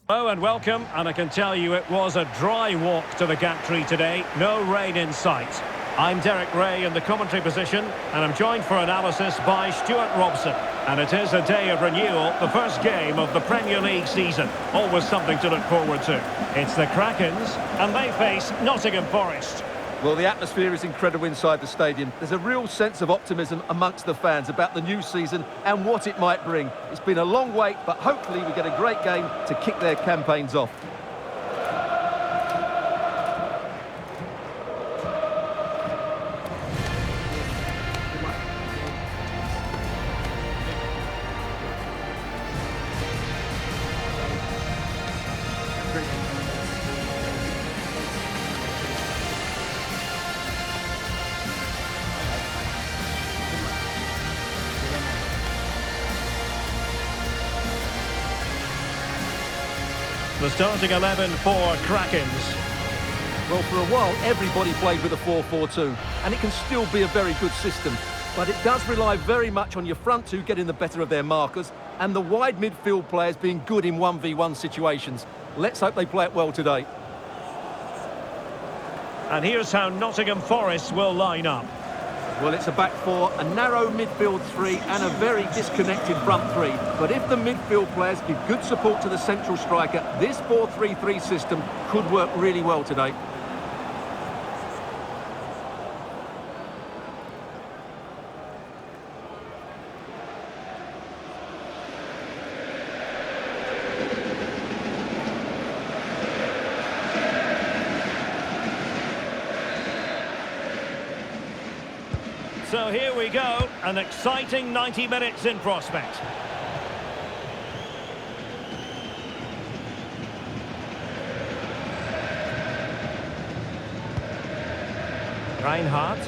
Hello and welcome, and I can tell you it was a dry walk to the gantry today, no rain in sight. I'm Derek Ray in the commentary position, and I'm joined for analysis by Stuart Robson. And it is a day of renewal, the first game of the Premier League season. Always something to look forward to. It's the Krakens, and they face Nottingham Forest. Well, the atmosphere is incredible inside the stadium. There's a real sense of optimism amongst the fans about the new season and what it might bring. It's been a long wait, but hopefully we get a great game to kick their campaigns off. The starting 11 for Krakens. Well, for a while, everybody played with a 4-4-2, and it can still be a very good system. But it does rely very much on your front two getting the better of their markers, and the wide midfield players being good in 1v1 situations. Let's hope they play it well today. And here's how Nottingham Forest will line up. Well, it's a back four, a narrow midfield three, and a very disconnected front three. But if the midfield players give good support to the central striker, this 4-3-3 system could work really well today. So here we go, an exciting 90 minutes in prospect. Reinhardt.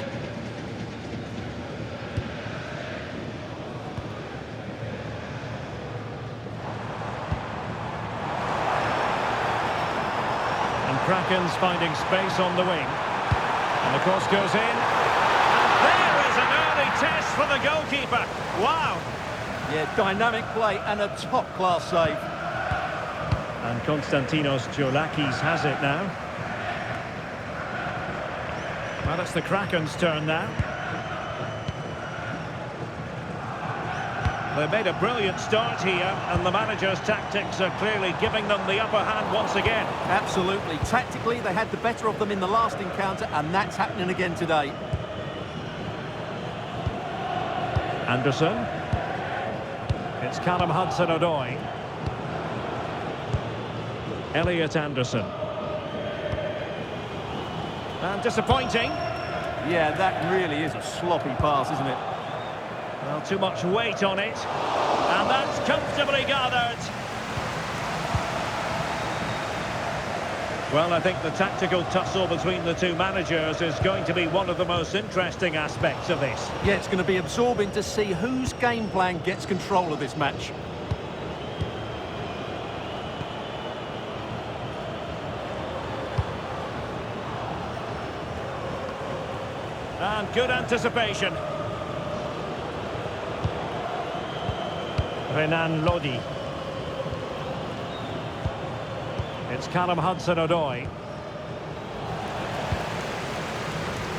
And Krakens finding space on the wing. And the cross goes in. Test for the goalkeeper. Wow. Yeah, dynamic play and a top-class save. And Konstantinos Giolakis has it now. Well, it's the Krakens' turn now. They've made a brilliant start here, and the manager's tactics are clearly giving them the upper hand once again. Absolutely. Tactically, they had the better of them in the last encounter, and that's happening again today. Anderson. It's Callum Hudson-Odoi. Elliot Anderson. And disappointing. Yeah, that really is a sloppy pass, isn't it? Well, too much weight on it. And that's comfortably gathered. Well, I think the tactical tussle between the two managers is going to be one of the most interesting aspects of this. Yeah, it's going to be absorbing to see whose game plan gets control of this match. And good anticipation. Renan Lodi. It's Callum Hudson-Odoi.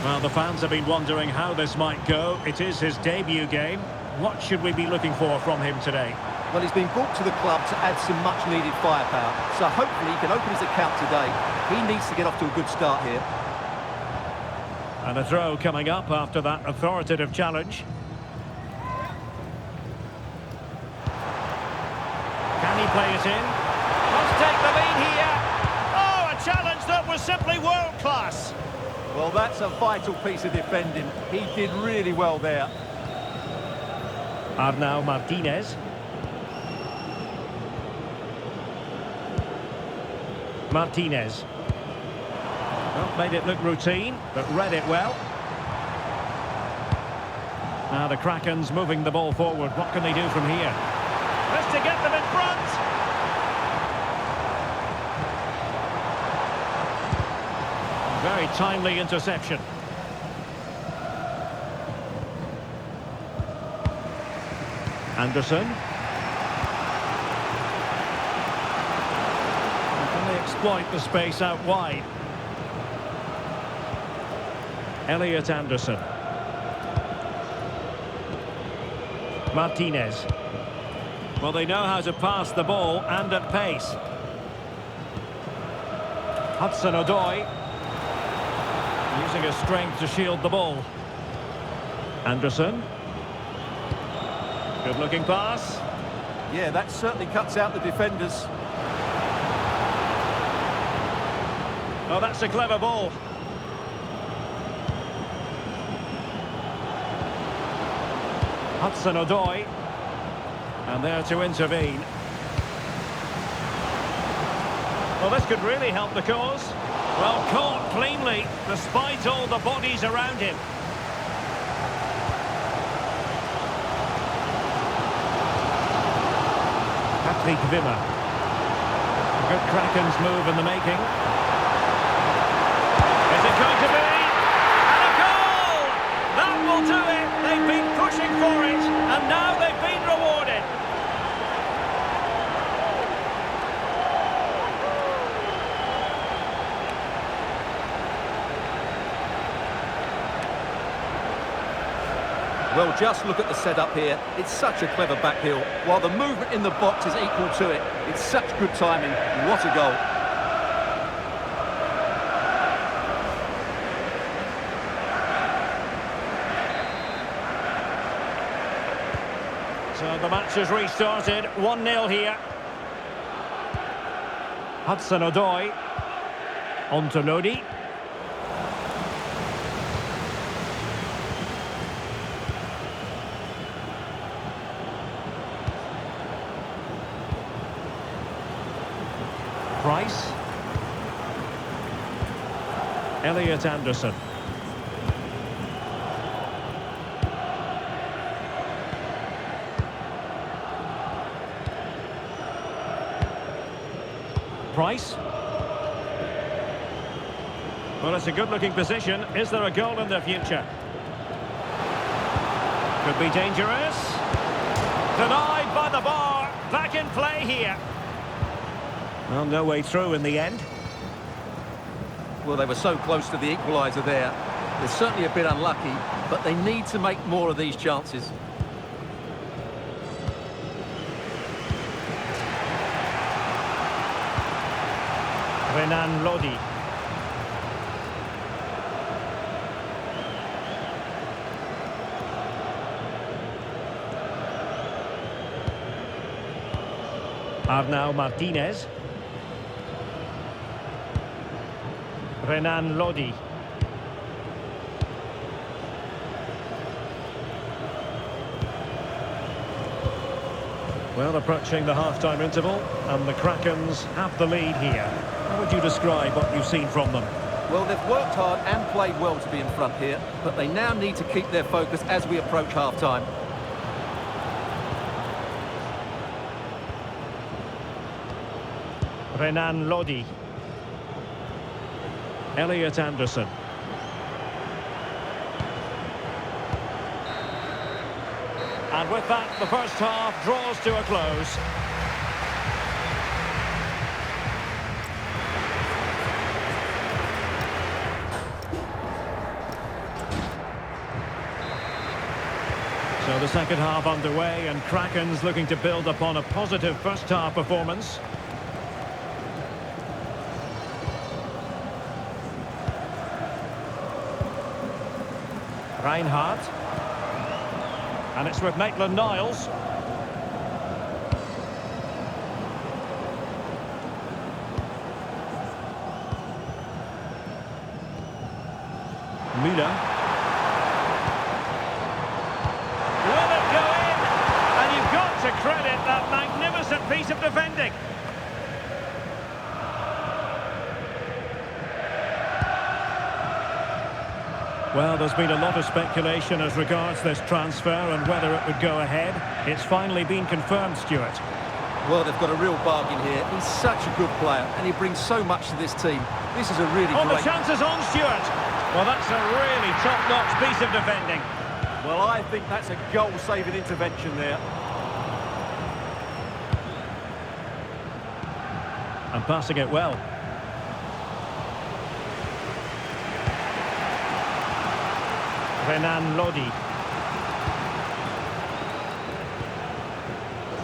Well, the fans have been wondering how this might go. It is his debut game. What should we be looking for from him today? Well, he's been brought to the club to add some much-needed firepower. So hopefully he can open his account today. He needs to get off to a good start here. And a throw coming up after that authoritative challenge. Can he play it in? Let's take the lead here. Oh, a challenge that was simply world-class. Well, that's a vital piece of defending. He did really well there. Arnau Martinez. Martinez. Well, made it look routine, but read it well. Now the Krakens moving the ball forward. What can they do from here? Just to get them in front. Very timely interception. Anderson. exploit the space out wide. Elliot Anderson. Martinez. Well, they know how to pass the ball and at pace. Hudson-Odoi. Using his strength to shield the ball. Anderson. Good looking pass. Yeah, that certainly cuts out the defenders. Oh, that's a clever ball. Hudson-Odoi. And there to intervene. Well, this could really help the cause. Well, caught cleanly, despite all the bodies around him. Patrick Wimmer. Good Kraken's move in the making. Is it going to be? And a goal! That will do it. They've been pushing for it, and now they've been rewarded. Well, just look at the setup here. It's such a clever back heel. While the movement in the box is equal to it. It's such good timing. What a goal. So the match has restarted. 1-0 here. Hudson-Odoi. On to Lodi. Price. Elliot Anderson. Price. Well, it's a good-looking position. Is there a goal in the future? Could be dangerous. Denied by the bar. Back in play here. Well, no way through in the end. Well, they were so close to the equaliser there. They're certainly a bit unlucky, but they need to make more of these chances. Renan Lodi. Arnau Martinez. Renan Lodi. Well, approaching the half-time interval, and the Krakens have the lead here. How would you describe what you've seen from them? Well, they've worked hard and played well to be in front here, but they now need to keep their focus as we approach half-time. Renan Lodi. Elliot Anderson. And with that, the first half draws to a close. So the second half underway, and Kraken's looking to build upon a positive first half performance. Reinhardt. And it's with Maitland-Niles. Müller. Will it go in? And you've got to credit that magnificent piece of defending. Well, there's been a lot of speculation as regards this transfer and whether it would go ahead. It's finally been confirmed, Stuart. Well, they've got a real bargain here. He's such a good player, and he brings so much to this team. This is a really Oh, great... the chance is on, Stuart. Well, that's a really top-notch piece of defending. Well, I think that's a goal-saving intervention there. And passing it well. Renan Lodi.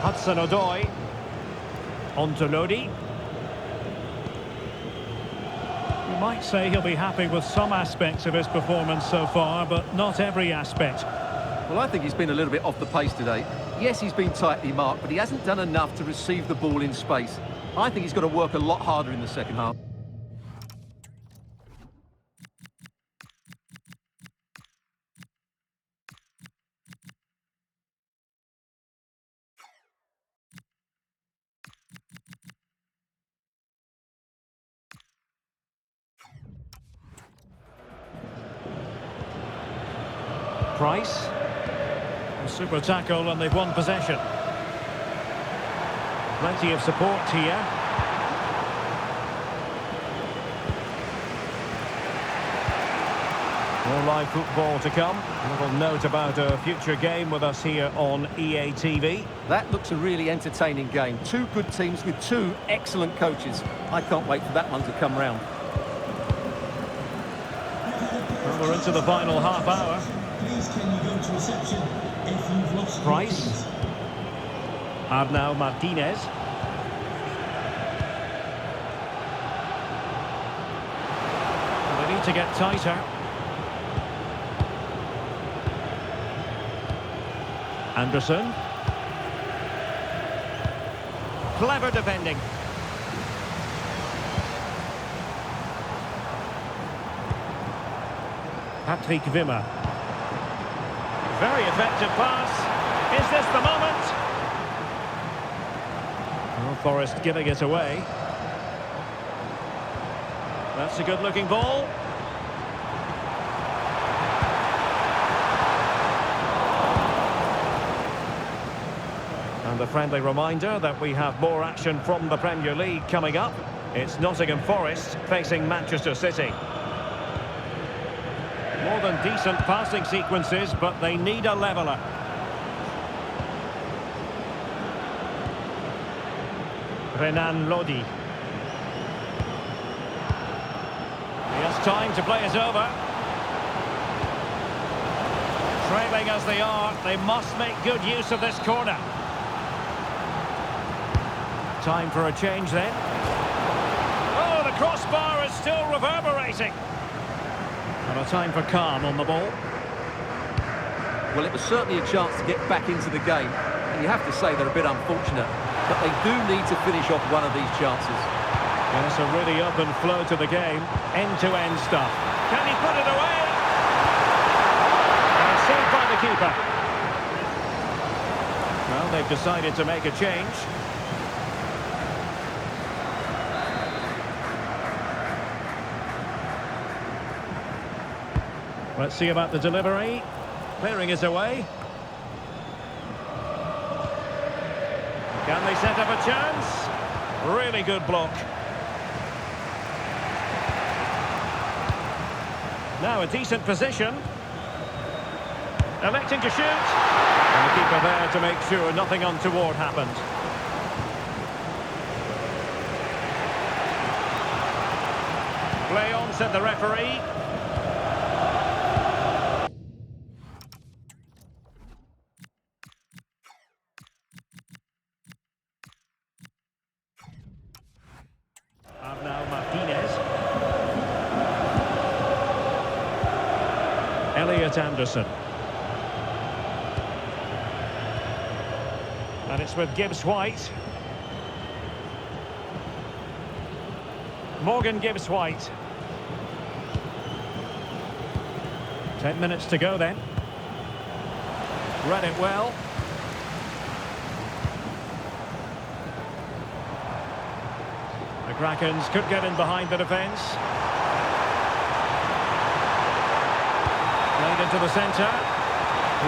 Hudson-Odoi. On to Lodi. You might say he'll be happy with some aspects of his performance so far, but not every aspect. Well, I think he's been a little bit off the pace today. Yes, he's been tightly marked, but he hasn't done enough to receive the ball in space. I think he's got to work a lot harder in the second half. Price. A super tackle and they've won possession. Plenty of support here. More live football to come. A little note about a future game with us here on EA TV. That looks a really entertaining game. Two good teams with two excellent coaches. I can't wait for that one to come round. Well, we're into the final half hour. Please can you go to reception if you've lost Price. Arnau Martinez. They need to get tighter. Anderson. Clever defending. Patrick Wimmer. Very effective pass. Is this the moment? Well, Forest giving it away. That's a good-looking ball. And a friendly reminder that we have more action from the Premier League coming up. It's Nottingham Forest facing Manchester City. More than decent passing sequences, but they need a leveller. Renan Lodi. He has time to play it over. Trailing as they are, they must make good use of this corner. Time for a change then. Oh, the crossbar is still reverberating. And a time for calm on the ball. Well, it was certainly a chance to get back into the game. And you have to say they're a bit unfortunate. But they do need to finish off one of these chances. Yes, a really open flow to the game. End-to-end stuff. Can he put it away? And saved by the keeper. Well, they've decided to make a change. Let's see about the delivery. Clearing is away. Can they set up a chance? Really good block. Now a decent position. Electing to shoot. And the keeper there to make sure nothing untoward happened. Play on, said the referee. Arnau Martinez. Elliot Anderson. And it's with Gibbs-White. Morgan Gibbs-White. 10 minutes to go then. Read it well. The Krakens could get in behind the defence. Played into the centre.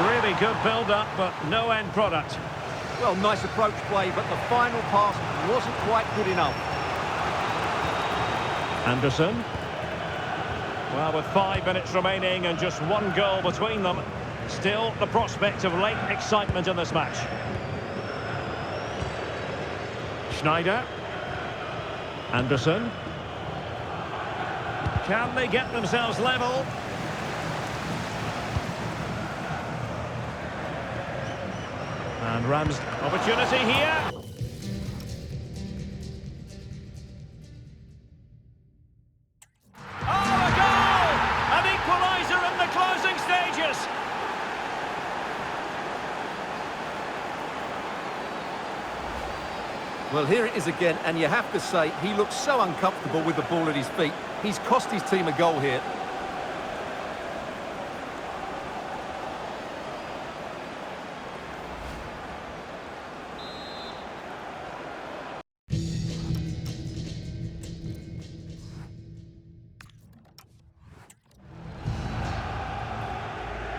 Really good build-up, but no end product. Well, nice approach play, but the final pass wasn't quite good enough. Anderson. Well, with 5 minutes remaining and just one goal between them, still the prospect of late excitement in this match. Schneider. Anderson. Can they get themselves level? And Rams opportunity here. Oh, a goal! An equaliser in the closing stages. Well, here it is again, and you have to say, he looks so uncomfortable with the ball at his feet. He's cost his team a goal here.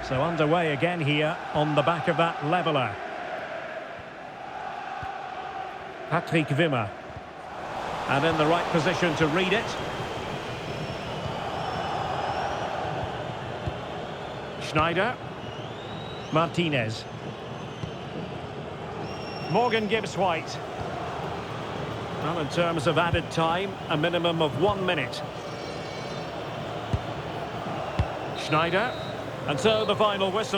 So underway again here on the back of that leveller. Patrick Wimmer. And in the right position to read it. Schneider. Martinez. Morgan Gibbs-White. Well, in terms of added time, a minimum of 1 minute. Schneider. And so the final whistle.